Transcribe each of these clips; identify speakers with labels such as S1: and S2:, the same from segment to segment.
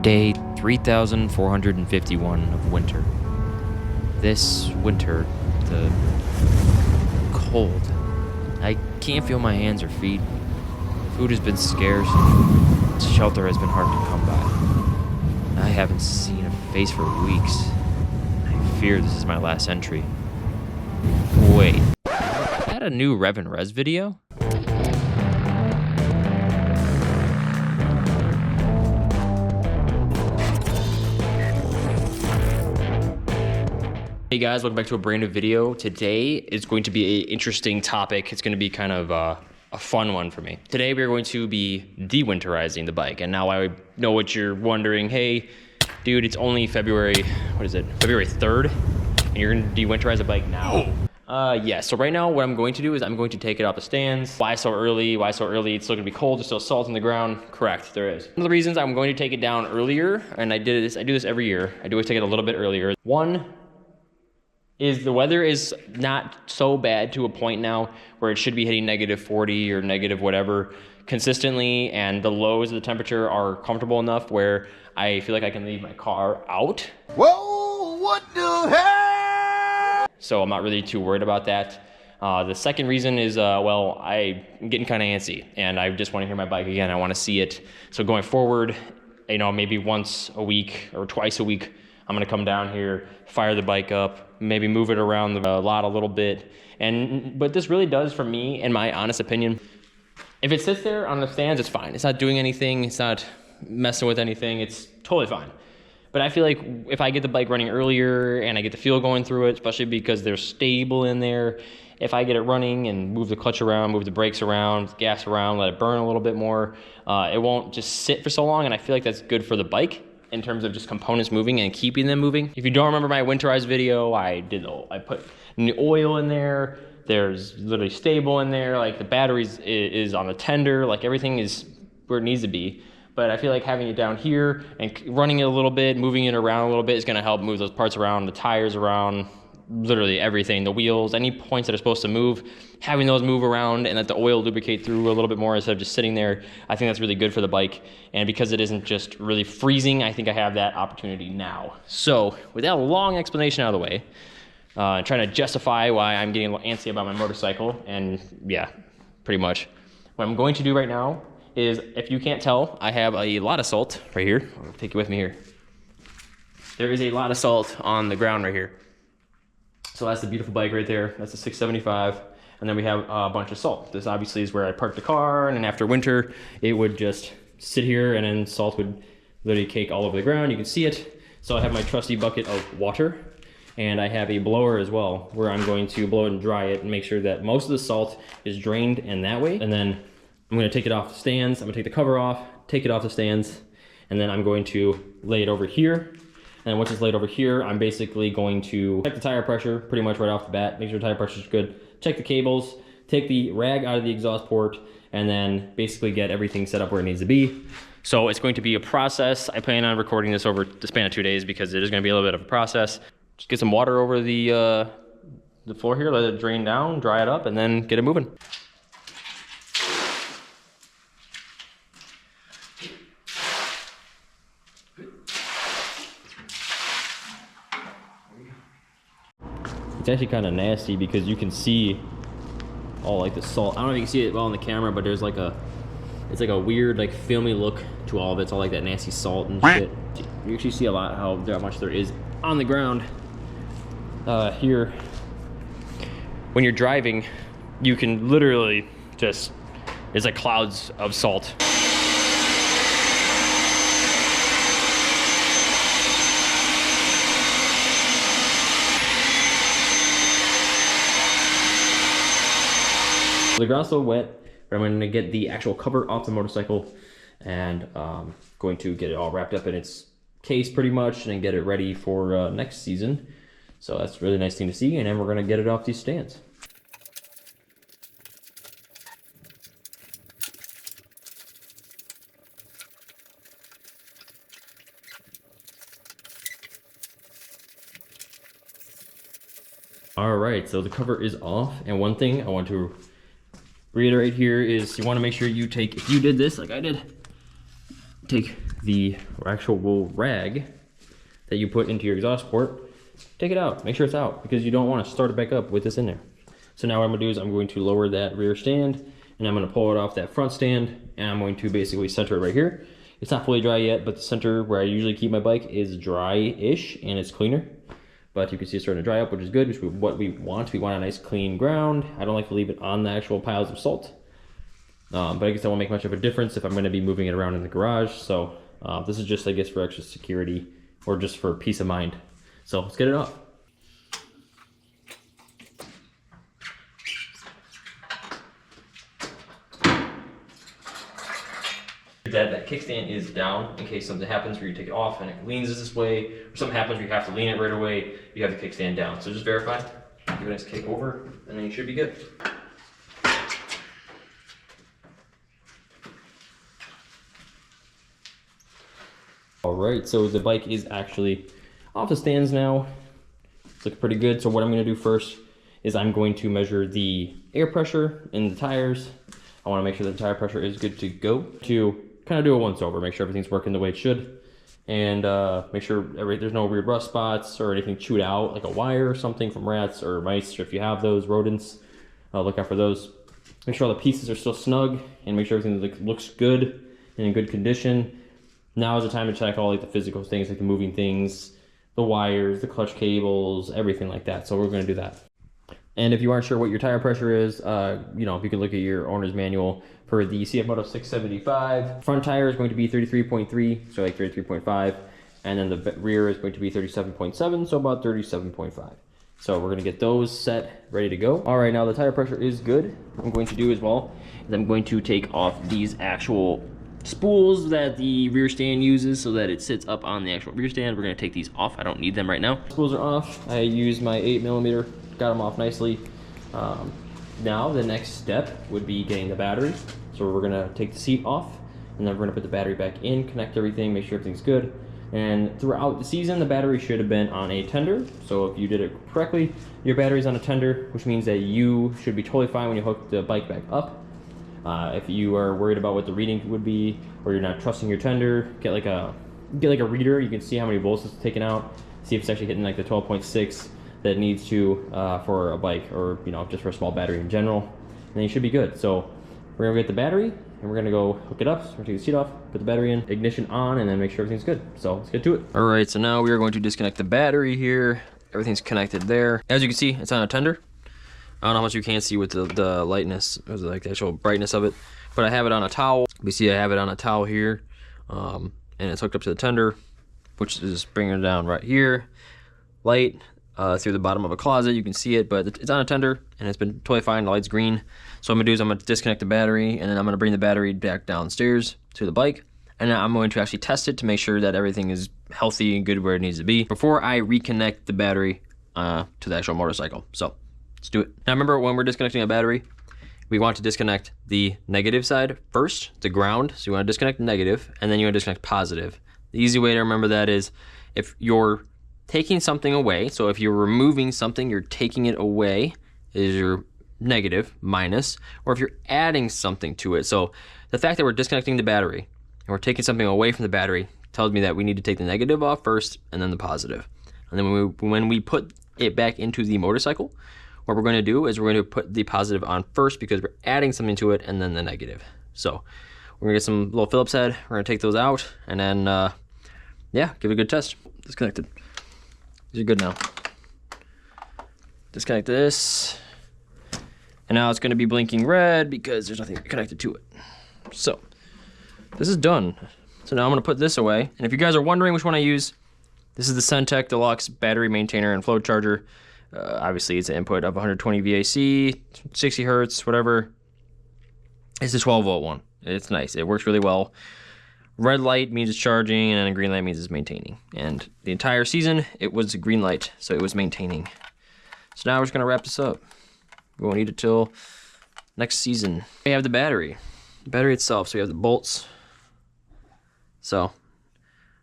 S1: Day 3,451 of winter. This winter, the cold. I can't feel my hands or feet. Food has been scarce. Shelter has been hard to come by. I haven't seen a face for weeks. I fear this is my last entry. Wait, is that a new Rev and Res video? Hey guys, welcome back to a brand new video. Today is going to be an interesting topic. It's going to be kind of a fun one for me. Today we are going to be de-winterizing the bike. And now I know what you're wondering. Hey, dude, it's only February, February 3rd, and you're going to de-winterize a bike now? Yeah, so right now what I'm going to do is I'm going to take it off the stands. Why so early? Why so early? It's still gonna be cold, there's still salt in the ground. Correct, there is. One of the reasons I'm going to take it down earlier, and I do this every year. I do always take it a little bit earlier. One is the weather is not so bad to a point now where it should be hitting -40 or negative whatever consistently, and the lows of the temperature are comfortable enough where I feel like I can leave my car out.
S2: Whoa, what the hell?
S1: So I'm not really too worried about that. The second reason is, well, I'm getting kind of antsy and I just want to hear my bike again. I want to see it. So going forward, you know, maybe once a week or twice a week, I'm gonna come down here, fire the bike up, maybe move it around the lot a little bit. But this really does, for me, in my honest opinion, if it sits there on the stands, it's fine. It's not doing anything, it's not messing with anything, it's totally fine. But I feel like if I get the bike running earlier and I get the feel going through it, especially because they're stable in there, if I get it running and move the clutch around, move the brakes around, gas around, let it burn a little bit more, it won't just sit for so long, and I feel like that's good for the bike in terms of just components moving and keeping them moving. If you don't remember my winterized video, I put new oil in there. There's literally stable in there. Like the batteries is on the tender. Like everything is where it needs to be. But I feel like having it down here and running it a little bit, moving it around a little bit is gonna help move those parts around, the tires around, literally everything, the wheels, any points that are supposed to move, having those move around and let the oil lubricate through a little bit more instead of just sitting there. I think that's really good for the bike. And because it isn't just really freezing, I think I have that opportunity now. So with that long explanation out of the way, trying to justify why I'm getting a little antsy about my motorcycle, and yeah, pretty much. What I'm going to do right now is, if you can't tell, I have a lot of salt right here. I'll take it with me here. There is a lot of salt on the ground right here. So that's the beautiful bike right there. That's a 675. And then we have a bunch of salt. This obviously is where I parked the car, and then after winter, it would just sit here and then salt would literally cake all over the ground. You can see it. So I have my trusty bucket of water, and I have a blower as well, where I'm going to blow it and dry it and make sure that most of the salt is drained in that way. And then I'm gonna take it off the stands. I'm gonna take the cover off, take it off the stands, and then I'm going to lay it over here. And once it's laid over here, I'm basically going to check the tire pressure pretty much right off the bat, make sure tire pressure is good, check the cables, take the rag out of the exhaust port, and then basically get everything set up where it needs to be. So it's going to be a process. I plan on recording this over the span of 2 days because it is going to be a little bit of a process. Just get some water over the floor here, let it drain down, dry it up, and then get it moving. It's actually kind of nasty because you can see all like the salt. I don't know if you can see it well on the camera, but there's like it's like a weird like filmy look to all of it. It's all like that nasty salt and shit. You actually see a lot how much there is on the ground. Here, when you're driving, you can literally just, it's like clouds of salt. The ground's still wet, but I'm going to get the actual cover off the motorcycle and going to get it all wrapped up in its case pretty much and then get it ready for next season. So that's a really nice thing to see, and then we're going to get it off these stands. All right, so the cover is off, and one thing I want to reiterate here is you want to make sure you take, if you did this like I did, take the actual rag that you put into your exhaust port, take it out, make sure it's out, because you don't want to start it back up with this in there. So now what I'm gonna do is I'm going to lower that rear stand, and I'm gonna pull it off that front stand, and I'm going to basically center it right here. It's not fully dry yet, but the center where I usually keep my bike is dry-ish, and it's cleaner. But you can see it's starting to dry up, which is good, which is what we want. We want a nice clean ground. I don't like to leave it on the actual piles of salt. But I guess that won't make much of a difference if I'm gonna be moving it around in the garage. So this is just, I guess, for extra security or just for peace of mind. So let's get it up. That kickstand is down in case something happens where you take it off and it leans this way, or something happens where you have to lean it right away, you have the kickstand down. So just verify, give it a nice kick over, and then you should be good. All right, so the bike is actually off the stands now. It's looking pretty good. So what I'm gonna do first is I'm going to measure the air pressure in the tires. I wanna make sure the tire pressure is good to go. To kind of do a once over, make sure everything's working the way it should, and make sure there's no weird rust spots or anything chewed out, like a wire or something from rats or mice, or if you have those rodents, look out for those. Make sure all the pieces are still snug, and make sure everything looks good and in good condition. Now is the time to check all like the physical things, like the moving things, the wires, the clutch cables, everything like that. So we're going to do that. And if you aren't sure what your tire pressure is, you know, if you could look at your owner's manual for the CFMOTO 675. Front tire is going to be 33.3, so like 33.5. And then the rear is going to be 37.7, so about 37.5. So we're gonna get those set, ready to go. All right, now the tire pressure is good. What I'm going to do as well is I'm going to take off these actual spools that the rear stand uses so that it sits up on the actual rear stand. We're gonna take these off. I don't need them right now. Spools are off. I used my 8mm, got them off nicely. Now the next step would be getting the battery. So we're gonna take the seat off, and then we're gonna put the battery back in, connect everything, make sure everything's good. And throughout the season, the battery should have been on a tender. So if you did it correctly, your battery's on a tender, which means that you should be totally fine when you hook the bike back up. If you are worried about what the reading would be, or you're not trusting your tender, get like a reader. You can see how many volts it's taken out, see if it's actually hitting like the 12.6 that it needs to for a bike, or you know, just for a small battery in general. And then you should be good. So we're gonna get the battery, and we're gonna go hook it up. So we're gonna take the seat off, put the battery in, ignition on, and then make sure everything's good. So let's get to it. All right, so now we are going to disconnect the battery here. Everything's connected there. As you can see, it's on a tender. I don't know how much you can see with the lightness, or like the actual brightness of it, but I have it on a towel. We see I have it on a towel here, and it's hooked up to the tender, which is bringing it down right here. Light through the bottom of a closet, you can see it, but it's on a tender, and it's been totally fine. The light's green. So what I'm gonna do is I'm gonna disconnect the battery, and then I'm gonna bring the battery back downstairs to the bike, and now I'm going to actually test it to make sure that everything is healthy and good where it needs to be before I reconnect the battery to the actual motorcycle. So let's do it. Now remember, when we're disconnecting a battery, we want to disconnect the negative side first, the ground. So you want to disconnect negative, and then you want to disconnect positive. The easy way to remember that is if you're taking something away, so if you're removing something, you're taking it away, is your negative, minus, or if you're adding something to it. So the fact that we're disconnecting the battery and we're taking something away from the battery tells me that we need to take the negative off first and then the positive. And then when we put it back into the motorcycle, what we're going to do is we're going to put the positive on first because we're adding something to it, and then the negative. So we're going to get some little Phillips head. We're going to take those out, and then, yeah, give it a good test. Disconnected. These are good now. Disconnect this. And now it's going to be blinking red because there's nothing connected to it. So this is done. So now I'm going to put this away. And if you guys are wondering which one I use, this is the Centec Deluxe Battery Maintainer and Flow Charger. Obviously, it's an input of 120 VAC, 60 hertz, whatever. It's a 12-volt one. It's nice. It works really well. Red light means it's charging, and then green light means it's maintaining. And the entire season, it was a green light, so it was maintaining. So now we're just going to wrap this up. We won't need it till next season. We have the battery itself. So we have the bolts. So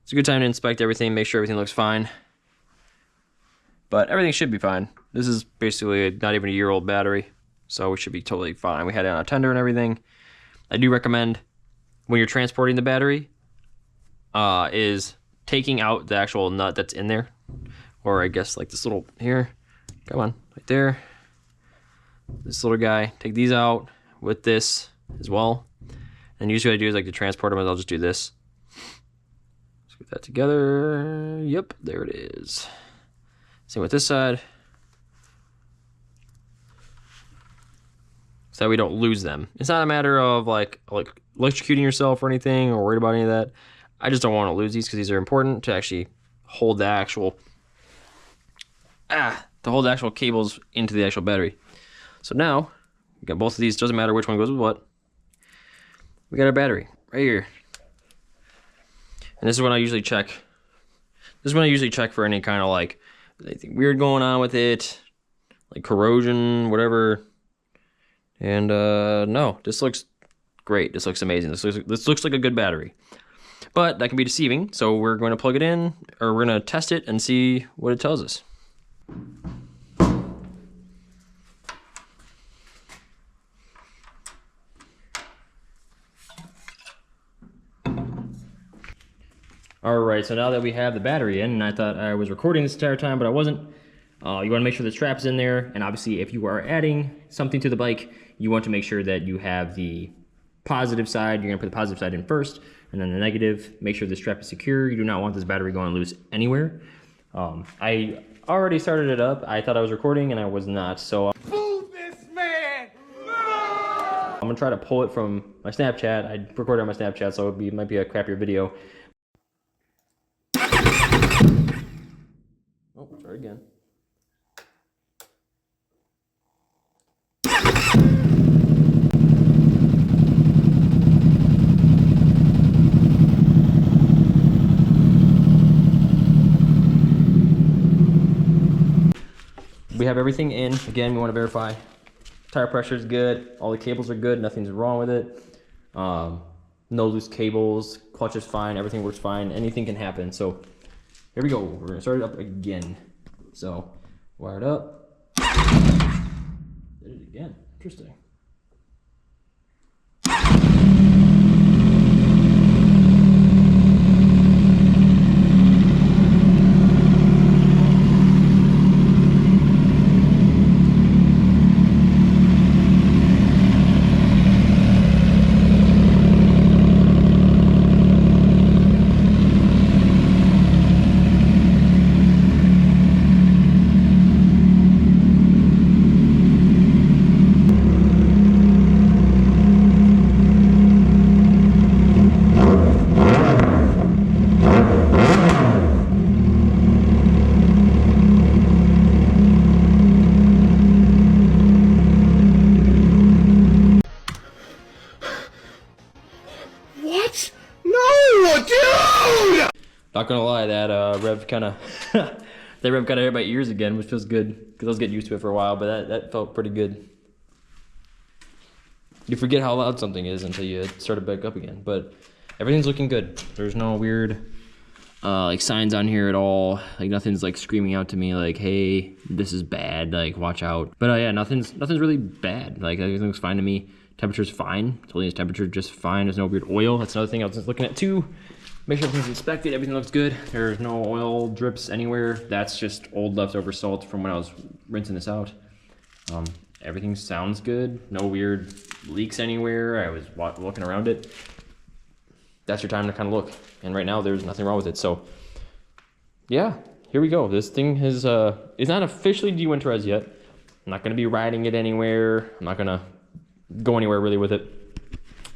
S1: it's a good time to inspect everything, make sure everything looks fine. But everything should be fine. This is basically not even a year-old battery, so we should be totally fine. We had it on a tender and everything. I do recommend when you're transporting the battery, is taking out the actual nut that's in there, or I guess like this little here. Come on, right there. This little guy. Take these out with this as well. And usually what I do is like to transport them, and I'll just do this. Let's get that together. Yep, there it is. Same with this side. So that we don't lose them. It's not a matter of like electrocuting yourself or anything, or worried about any of that. I just don't want to lose these because these are important to actually hold the actual cables into the actual battery. So now we got both of these. Doesn't matter which one goes with what. We got our battery right here, and this is when I usually check. This is when I usually check for any kind of like anything weird going on with it, like corrosion, whatever. And no, this looks great. This looks amazing. This looks like a good battery, but that can be deceiving. So we're going to plug it in, or we're going to test it and see what it tells us. Alright, so now that we have the battery in, and I thought I was recording this entire time, but I wasn't. You want to make sure the strap's in there, and obviously if you are adding something to the bike, you want to make sure that you have the positive side. You're going to put the positive side in first, and then the negative. Make sure the strap is secure. You do not want this battery going loose anywhere. I already started it up. I thought I was recording, and I was not, so
S2: Fool this man!
S1: I'm going to try to pull it from my Snapchat. I recorded on my Snapchat, so it might be a crappier video. Oh, try again. We have everything in. Again, we want to verify tire pressure is good, all the cables are good, nothing's wrong with it. No loose cables, clutch is fine, everything works fine, anything can happen. So here we go, we're gonna start it up again. So wire it up. Did it again, interesting. Not gonna lie, that rev kind of that rev kind of hit my ears again, which feels good because I was getting used to it for a while, but that felt pretty good. You forget how loud something is until you start it back up again, but everything's looking good. There's no weird like signs on here at all. Like nothing's like screaming out to me like, hey, this is bad, like watch out. But yeah, nothing's really bad. Like everything looks fine to me. Temperature's fine. Totally his temperature just fine. There's no weird oil. That's another thing I was just looking at too. Make sure everything's inspected, everything looks good. There's no oil drips anywhere. That's just old leftover salt from when I was rinsing this out. Everything sounds good. No weird leaks anywhere. I was looking around it. That's your time to kind of look. And right now there's nothing wrong with it. So yeah, here we go. This thing is not officially de-winterized yet. I'm not gonna be riding it anywhere. I'm not gonna go anywhere really with it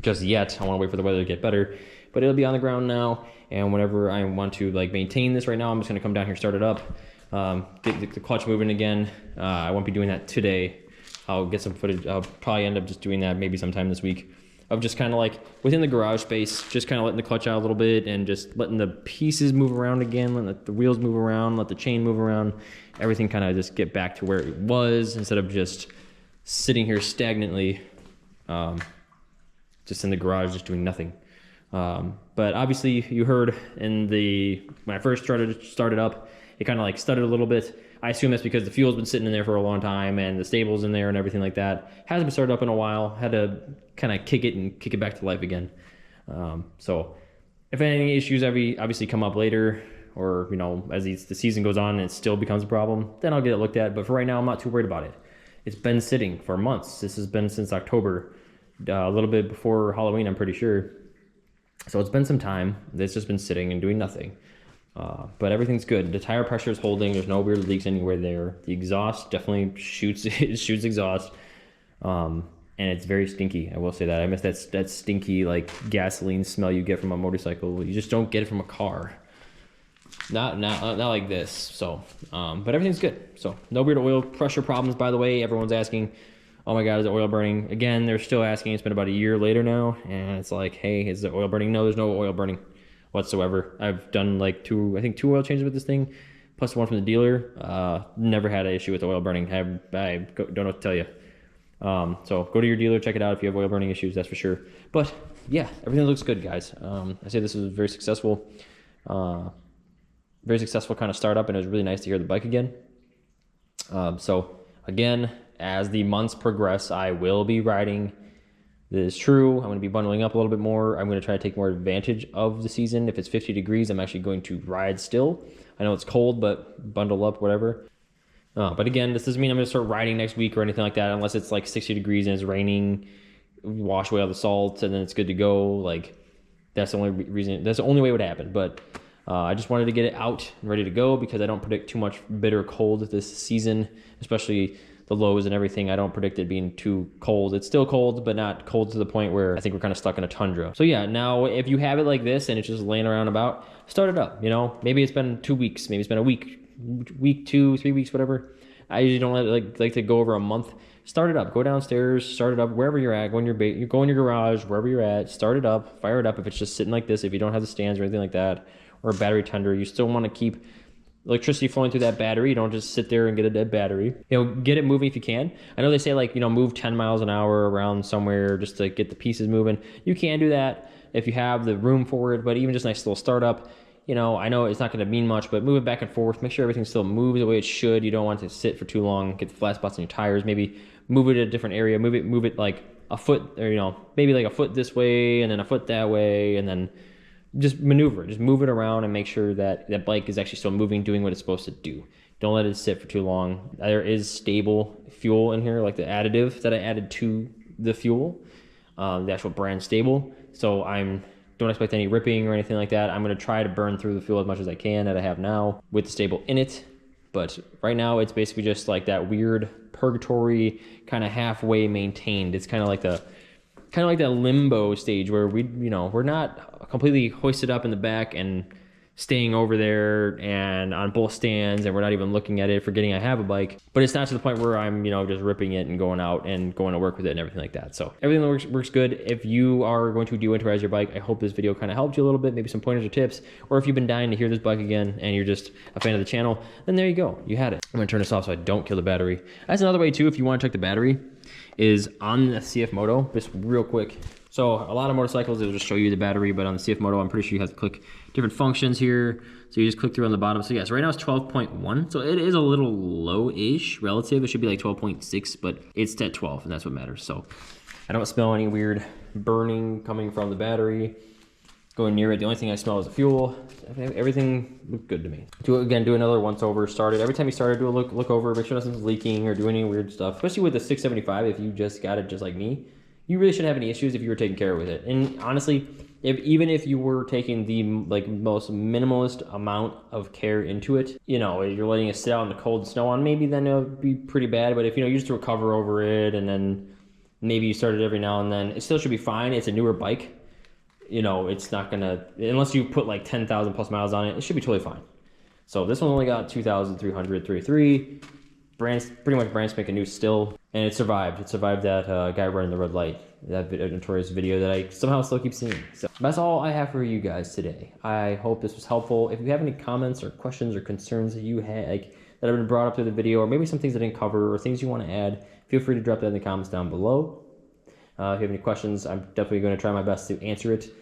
S1: just yet. I wanna wait for the weather to get better. But it'll be on the ground now, and whenever I want to like maintain this right now, I'm just gonna come down here, start it up, get the clutch moving again. I won't be doing that today. I'll get some footage. I'll probably end up just doing that maybe sometime this week, of just kind of like within the garage space, just kind of letting the clutch out a little bit and just letting the pieces move around again, letting the wheels move around, let the chain move around, everything kind of just get back to where it was instead of just sitting here stagnantly, just in the garage, just doing nothing. But obviously you heard in when I first started up, it kind of like stuttered a little bit. I assume that's because the fuel's been sitting in there for a long time and the stable's in there and everything like that. Hasn't been started up in a while. Had to kind of kick it back to life again. So If any issues obviously come up later, or you know, as the season goes on and it still becomes a problem, then I'll get it looked at. But for right now, I'm not too worried about it. It's been sitting for months. This has been since October, a little bit before Halloween, I'm pretty sure. So it's been some time. It's just been sitting and doing nothing. But everything's good. The tire pressure is holding. There's no weird leaks anywhere there. The exhaust definitely shoots exhaust. And it's very stinky. I will say that. I miss that stinky like gasoline smell you get from a motorcycle. You just don't get it from a car. Not like this. So, but everything's good. So no weird oil pressure problems. By the way, everyone's asking, oh my God, is the oil burning? Again, they're still asking. It's been about a year later now, and it's like, hey, is the oil burning? No, there's no oil burning whatsoever. I've done like two oil changes with this thing, plus one from the dealer. Never had an issue with oil burning. I don't know what to tell you. So go to your dealer, check it out if you have oil burning issues, that's for sure. But yeah, everything looks good, guys. I say this is a very successful kind of startup, and it was really nice to hear the bike again. So again, as the months progress, I will be riding. This is true. I'm going to be bundling up a little bit more. I'm going to try to take more advantage of the season. If it's 50 degrees, I'm actually going to ride still. I know it's cold, but bundle up, whatever. But again, this doesn't mean I'm going to start riding next week or anything like that, unless it's like 60 degrees and it's raining, wash away all the salt, and then it's good to go. Like, that's the only reason, that's the only way it would happen. But I just wanted to get it out and ready to go, because I don't predict too much bitter cold this season, especially the lows and everything. I don't predict it being too cold. It's still cold, but not cold to the point where I think we're kind of stuck in a tundra. So yeah, now if you have it like this and it's just laying around about, start it up. You know, maybe it's been 2 weeks, maybe it's been a week 2, 3 weeks, whatever. I usually don't like to go over a month. Start it up, go downstairs, start it up wherever you're at. Go in you go in your garage, wherever you're at, start it up, fire it up. If it's just sitting like this, if you don't have the stands or anything like that, or a battery tender, you still want to keep electricity flowing through that battery. You don't just sit there and get a dead battery. You know, get it moving if you can. I know they say, like, you know, move 10 miles an hour around somewhere just to get the pieces moving. You can do that if you have the room for it, but even just a nice little startup. You know, I know it's not going to mean much, but move it back and forth. Make sure everything still moves the way it should. You don't want it to sit for too long, get the flat spots on your tires. Maybe move it to a different area. Move it like a foot, or, you know, maybe like a foot this way and then a foot that way, and then just maneuver. Just move it around and make sure that that bike is actually still moving, doing what it's supposed to do. Don't let it sit for too long. There is stable fuel in here, like the additive that I added to the fuel, the actual brand stable. So don't expect any ripping or anything like that. I'm going to try to burn through the fuel as much as I can that I have now with the stable in it. But right now it's basically just like that weird purgatory, kind of halfway maintained. It's kind of like that limbo stage where we're not completely hoisted up in the back and staying over there and on both stands, and we're not even looking at it, forgetting I have a bike. But it's not to the point where I'm, just ripping it and going out and going to work with it and everything like that. So everything works good. If you are going to de-winterize your bike, I hope this video kind of helped you a little bit, maybe some pointers or tips. Or if you've been dying to hear this bike again and you're just a fan of the channel, then there you go. You had it. I'm going to turn this off so I don't kill the battery. That's another way too, if you want to check the battery, is on the CFMOTO, just real quick. So a lot of motorcycles, it'll just show you the battery, but on the CFMOTO, I'm pretty sure you have to click different functions here. So you just click through on the bottom. So yes, right now it's 12.1. So it is a little low-ish relative. It should be like 12.6, but it's at 12, and that's what matters. So I don't smell any weird burning coming from the battery. Going near it, the only thing I smell is the fuel. Everything looked good to me. Do another once over, start it. Every time you start it, do a look over, make sure nothing's leaking or do any weird stuff. Especially with the 675, if you just got it just like me, you really shouldn't have any issues if you were taking care of it. And honestly, even if you were taking the most minimalist amount of care into it, you're letting it sit out in the cold snow on, maybe then it would be pretty bad. But if you just recover over it, and then maybe you start it every now and then, it still should be fine. It's a newer bike. It's not gonna, unless you put like 10,000 plus miles on it, it should be totally fine. So this one only got 2,333. Pretty much brand spanking new still, and it survived. It survived that guy running the red light, that notorious video that I somehow still keep seeing. So that's all I have for you guys today. I hope this was helpful. If you have any comments or questions or concerns that you had, that have been brought up through the video, or maybe some things I didn't cover, or things you want to add, feel free to drop that in the comments down below. If you have any questions, I'm definitely going to try my best to answer it.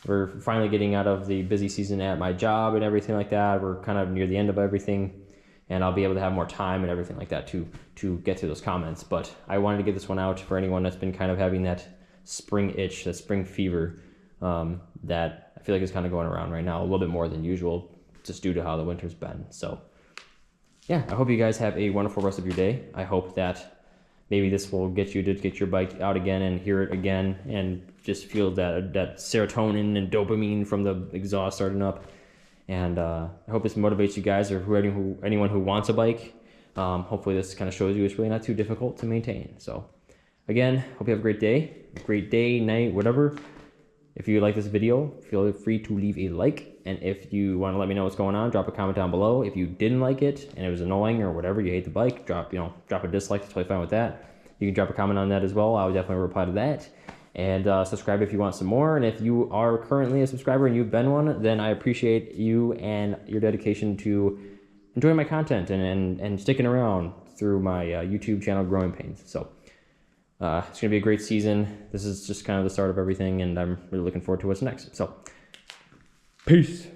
S1: We're finally getting out of the busy season at my job and everything like that. We're kind of near the end of everything, and I'll be able to have more time and everything like that to get to those comments. But I wanted to get this one out for anyone that's been kind of having that spring itch, that spring fever, that I feel like is kind of going around right now a little bit more than usual, just due to how the winter's been. So yeah, I hope you guys have a wonderful rest of your day. I hope that maybe this will get you to get your bike out again and hear it again and just feel that serotonin and dopamine from the exhaust starting up. And I hope this motivates you guys, or anyone who wants a bike. Hopefully this kind of shows you it's really not too difficult to maintain. So again, hope you have a great day, night, whatever. If you like this video, feel free to leave a like. And if you want to let me know what's going on, drop a comment down below. If you didn't like it and it was annoying or whatever, you hate the bike, drop a dislike. Totally fine with that. You can drop a comment on that as well. I would definitely reply to that. And subscribe if you want some more. And if you are currently a subscriber and you've been one, then I appreciate you and your dedication to enjoying my content and sticking around through my YouTube channel, Growing Pains. So it's going to be a great season. This is just kind of the start of everything, and I'm really looking forward to what's next. So, peace.